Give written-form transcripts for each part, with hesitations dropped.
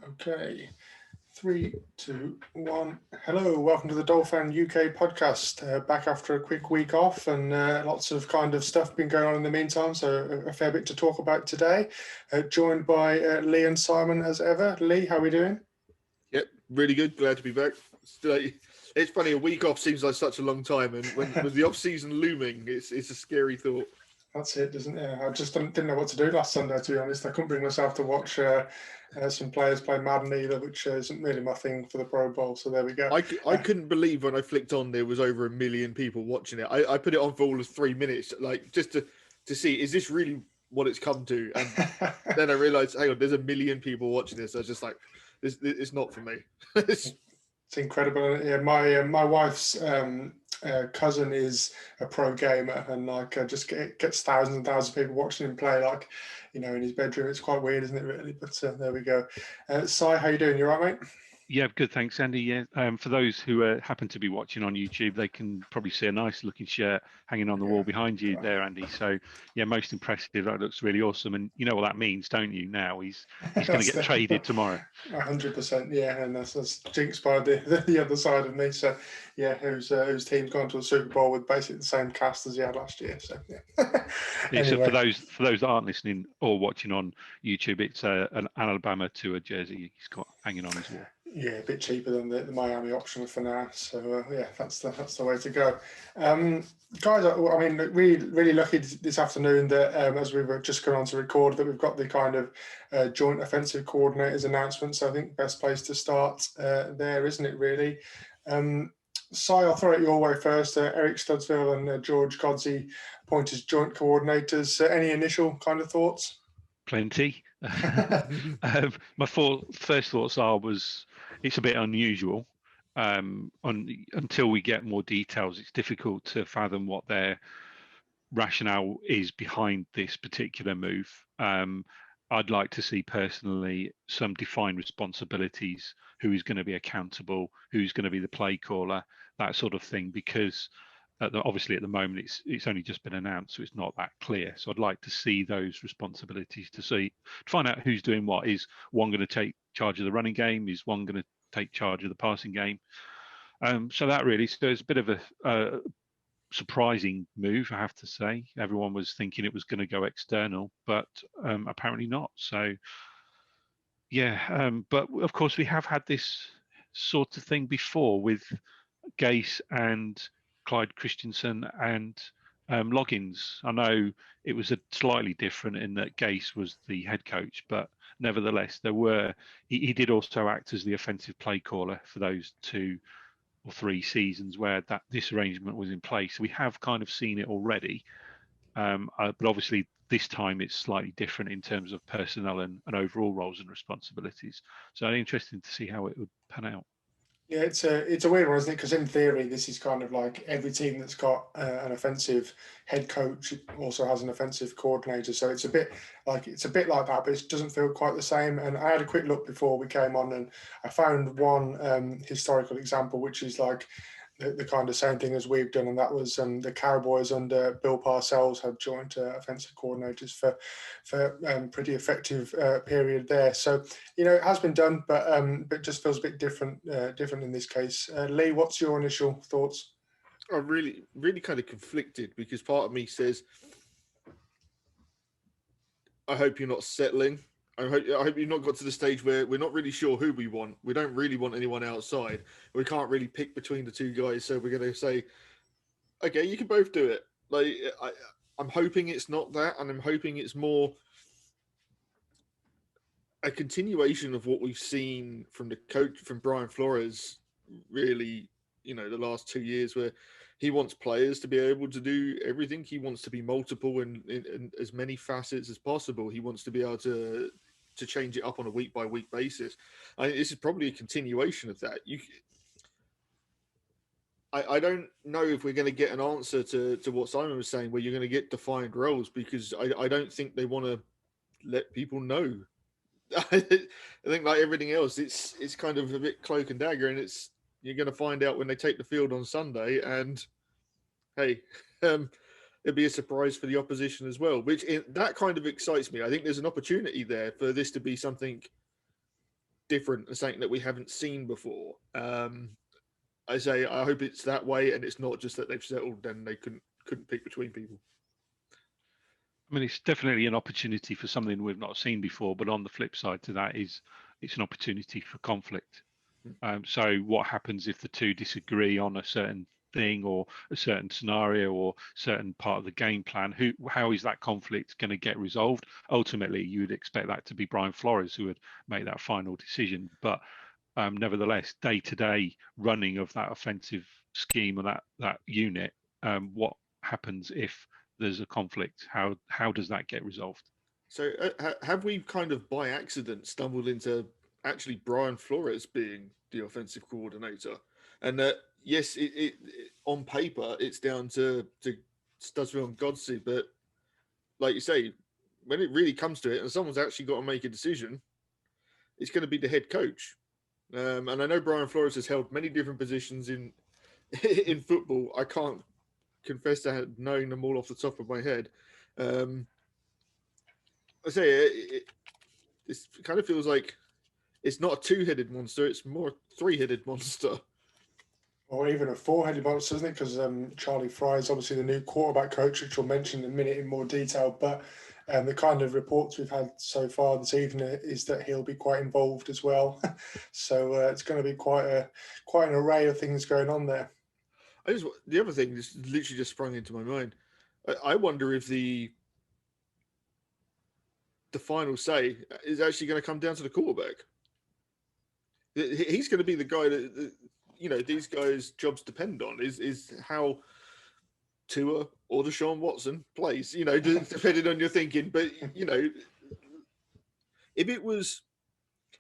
Okay, 3, 2, 1. Hello, welcome to the Dol-Fan UK podcast. Back after a quick week off, and lots of kind of stuff been going on in the meantime, so a fair bit to talk about today. Joined by Lee and Simon as ever. Lee, how are we doing? Yep, really good. Glad to be back. It's funny, a week off seems like such a long time, and when with the off season looming, it's a scary thought. That's it, doesn't it? I just didn't know what to do last Sunday, to be honest. I couldn't bring myself to watch some players play Madden either, which isn't really my thing for the Pro Bowl. So there we go. I couldn't believe when I flicked on there was over 1 million people watching it. I put it on for all of 3 minutes, like just to see, is this really what it's come to? And then I realised, hang on, there's 1 million people watching this. I was just like, it's not for me. It's incredible. Yeah, my wife's cousin is a pro gamer, and just gets thousands and thousands of people watching him play, in his bedroom. It's quite weird, isn't it, really? But there we go. Si, how you doing? You all right, mate? Yeah, good, thanks, Andy. Yeah, for those who happen to be watching on YouTube, they can probably see a nice-looking shirt hanging on the wall behind you there, Andy. So, yeah, most impressive. That looks really awesome, and you know what that means, don't you? Now he's going to get traded tomorrow. 100%, yeah, and that's jinxed by the other side of me. So, yeah, whose team's gone to a Super Bowl with basically the same cast as he had last year. So, yeah. Anyway. So for those that aren't listening or watching on YouTube, it's an Alabama to a jersey he's got hanging on his wall. Yeah, a bit cheaper than the Miami option for now. So yeah, that's the way to go. Guys, I mean, really lucky this afternoon that as we were just going on to record, that we've got the kind of joint offensive coordinators announcement. So I think best place to start there, isn't it? Really. Si, I'll throw it your way first. Eric Studesville and George Godsey appointed as joint coordinators. Any initial kind of thoughts? Plenty. My first thoughts was it's a bit unusual. Until we get more details, it's difficult to fathom what their rationale is behind this particular move. I'd like to see personally some defined responsibilities, who is going to be accountable, who's going to be the play caller, that sort of thing, because obviously at the moment it's only just been announced, so it's not that clear. So I'd like to see those responsibilities to find out who's doing what. Is one going to take charge of the running game? Is one going to take charge of the passing game? So it's a bit of a surprising move, I have to say. Everyone was thinking it was going to go external, but apparently not. So yeah, but of course we have had this sort of thing before with Gase and Clyde Christensen and Loggins. I know it was slightly different in that Gase was the head coach, but nevertheless, he did also act as the offensive play caller for those 2 or 3 seasons where this arrangement was in place. We have kind of seen it already, but obviously this time it's slightly different in terms of personnel and overall roles and responsibilities. So interesting to see how it would pan out. Yeah, it's a weird one, isn't it? Because in theory, this is kind of like every team that's got an offensive head coach also has an offensive coordinator. So it's a bit like that, but it doesn't feel quite the same. And I had a quick look before we came on, and I found one historical example, which is like the kind of same thing as we've done, and that was the Cowboys under Bill Parcells had joint offensive coordinators for pretty effective period there. So it has been done, but it just feels a bit different in this case. Lee, what's your initial thoughts? I'm really kind of conflicted, because part of me says, I hope you're not settling. I hope you've not got to the stage where we're not really sure who we want. We don't really want anyone outside. We can't really pick between the 2 guys, so we're going to say, okay, you can both do it. Like I'm hoping it's not that, and I'm hoping it's more a continuation of what we've seen from the coach, from Brian Flores, really, the last 2 years, where he wants players to be able to do everything. He wants to be multiple in as many facets as possible. He wants to be able to change it up on a week-by-week basis. This is probably a continuation of that. I don't know if we're going to get an answer to what Simon was saying, where you're going to get defined roles, because I don't think they want to let people know. I think like everything else, it's kind of a bit cloak and dagger, and you're going to find out when they take the field on Sunday, and hey, it'd be a surprise for the opposition as well, which that kind of excites me. I think there's an opportunity there for this to be something different and something that we haven't seen before. I hope it's that way, and it's not just that they've settled and they couldn't pick between people. I mean, it's definitely an opportunity for something we've not seen before, but on the flip side to that is it's an opportunity for conflict. So what happens if the two disagree on a certain thing or a certain scenario or certain part of the game plan? How is that conflict going to get resolved? Ultimately, you would expect that to be Brian Flores who would make that final decision. But nevertheless, day-to-day running of that offensive scheme or that unit, what happens if there's a conflict? How does that get resolved? So have we kind of by accident stumbled into actually Brian Flores being the offensive coordinator? And that, yes, it on paper, it's down to Studesville and Godsey, but like you say, when it really comes to it and someone's actually got to make a decision, it's going to be the head coach. And I know Brian Flores has held many different positions in in football. I can't confess to knowing them all off the top of my head. I say it kind of feels like it's not a two-headed monster; it's more a three-headed monster. Or even a four-headed monster, isn't it? Because Charlie Fry is obviously the new quarterback coach, which we'll mention in a minute in more detail. But the kind of reports we've had so far this evening is that he'll be quite involved as well. So it's going to be quite an array of things going on there. The other thing just literally just sprung into my mind. I wonder if the final say is actually going to come down to the quarterback. He's going to be the guy that these guys' jobs depend on. Is how Tua or Deshaun Watson plays. Depending on your thinking. But if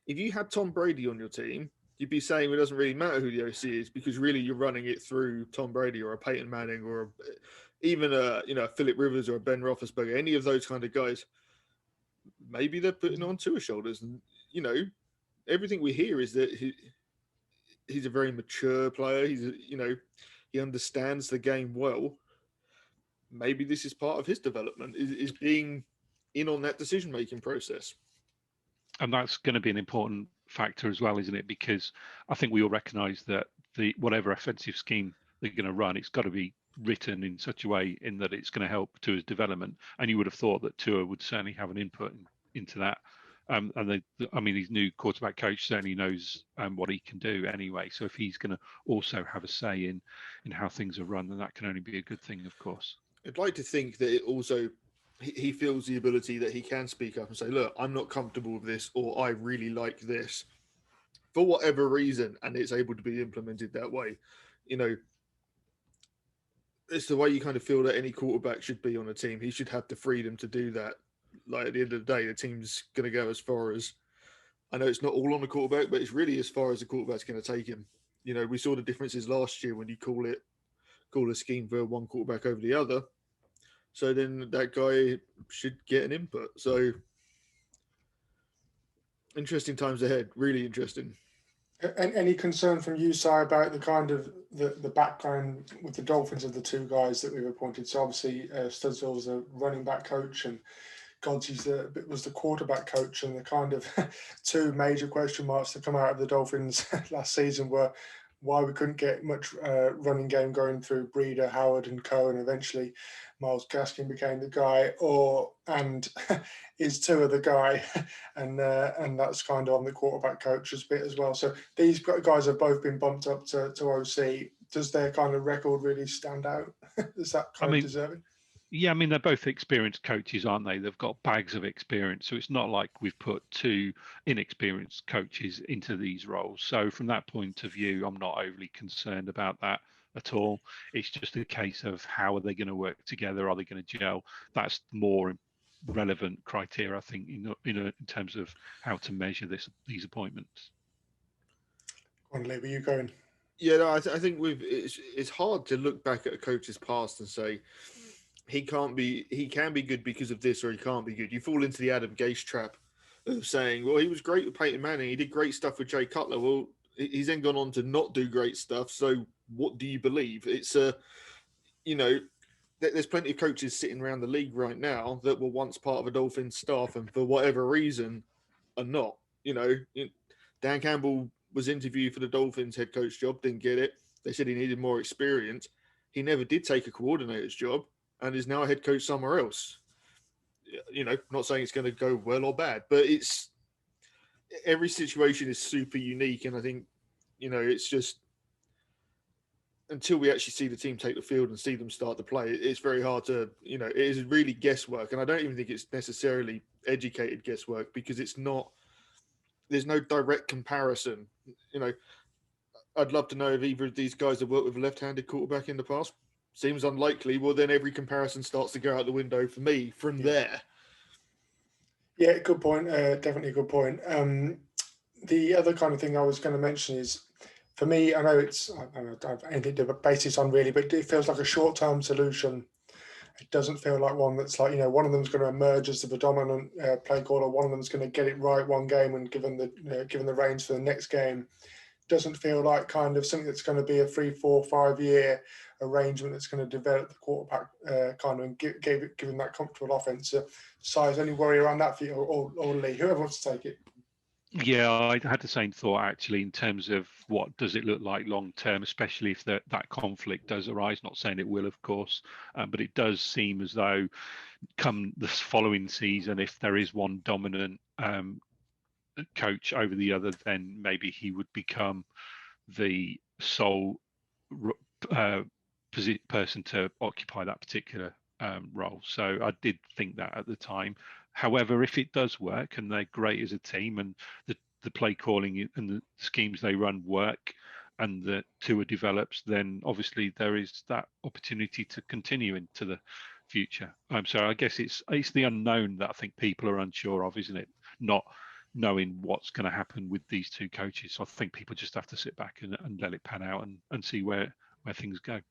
you had Tom Brady on your team, you'd be saying it doesn't really matter who the OC is because really you're running it through Tom Brady or a Peyton Manning or even a Phillip Rivers or a Ben Roethlisberger, any of those kind of guys. Maybe they're putting on Tua's shoulders, and everything we hear is that he's a very mature player. He understands the game well. Maybe this is part of his development is being in on that decision making process. And that's going to be an important factor as well, isn't it? Because I think we all recognise that whatever offensive scheme they're going to run, it's got to be written in such a way in that it's going to help Tua's development. And you would have thought that Tua would certainly have an input into that. His new quarterback coach certainly knows what he can do anyway. So if he's going to also have a say in how things are run, then that can only be a good thing, of course. I'd like to think that it also he feels the ability that he can speak up and say, look, I'm not comfortable with this, or I really like this for whatever reason, and it's able to be implemented that way. It's the way you kind of feel that any quarterback should be on a team. He should have the freedom to do that. Like at the end of the day, the team's going to go as far as, I know it's not all on the quarterback, but it's really as far as the quarterback's going to take him. We saw the differences last year when you call a scheme for one quarterback over the other. So then that guy should get an input. So interesting times ahead. Really interesting. Any concern from you, Si, about the kind of the background with the Dolphins of the two guys that we've appointed? So obviously Studesville's a running back coach and Godsey's was the quarterback coach, and the kind of two major question marks that come out of the Dolphins last season were why we couldn't get much running game going through Breeder, Howard, and Co, and eventually Myles Gaskin became the guy, and is Tua the guy, and that's kind of on the quarterback coach's bit as well. So these guys have both been bumped up to OC. Does their kind of record really stand out? Is that kind of deserving? Yeah, they're both experienced coaches, aren't they? They've got bags of experience. So it's not like we've put two inexperienced coaches into these roles. So from that point of view, I'm not overly concerned about that at all. It's just a case of how are they going to work together? Are they going to gel? That's more relevant criteria, I think, in terms of how to measure these appointments. Lee, were you going? Yeah, no, I think it's hard to look back at a coach's past and say, he can be good because of this, or he can't be good. You fall into the Adam Gase trap of saying, well, he was great with Peyton Manning. He did great stuff with Jay Cutler. Well, he's then gone on to not do great stuff. So what do you believe? It's there's plenty of coaches sitting around the league right now that were once part of a Dolphins staff and for whatever reason are not. Dan Campbell was interviewed for the Dolphins head coach job, didn't get it. They said he needed more experience. He never did take a coordinator's job and is now a head coach somewhere else. Not saying it's going to go well or bad, but every situation is super unique. And I think, it's just until we actually see the team take the field and see them start to play, it's very hard to, it is really guesswork. And I don't even think it's necessarily educated guesswork because there's no direct comparison. I'd love to know if either of these guys have worked with a left-handed quarterback in the past. Seems unlikely. Well, then every comparison starts to go out the window for me from there. Yeah, good point. Definitely a good point. The other kind of thing I was going to mention is, for me, I know I don't have anything to base this on really, but it feels like a short-term solution. It doesn't feel like one that's like, one of them's going to emerge as the dominant play caller. One of them's going to get it right one game and given the reins for the next game. Doesn't feel like kind of something that's going to be a 3, 4, 5 year arrangement that's going to develop the quarterback kind of and give him that comfortable offense. Size, any worry around that for you or Lee, whoever wants to take it? Yeah, I had the same thought actually in terms of what does it look like long term, especially if that conflict does arise. Not saying it will, of course, but it does seem as though come this following season, if there is one dominant coach over the other, then maybe he would become the sole person to occupy that particular role. So I did think that at the time. However, if it does work and they're great as a team and the play calling and the schemes they run work and the Tua develops, then obviously there is that opportunity to continue into the future. So I guess it's the unknown that I think people are unsure of, isn't it? Not knowing what's going to happen with these two coaches. So I think people just have to sit back and let it pan out and see where things go.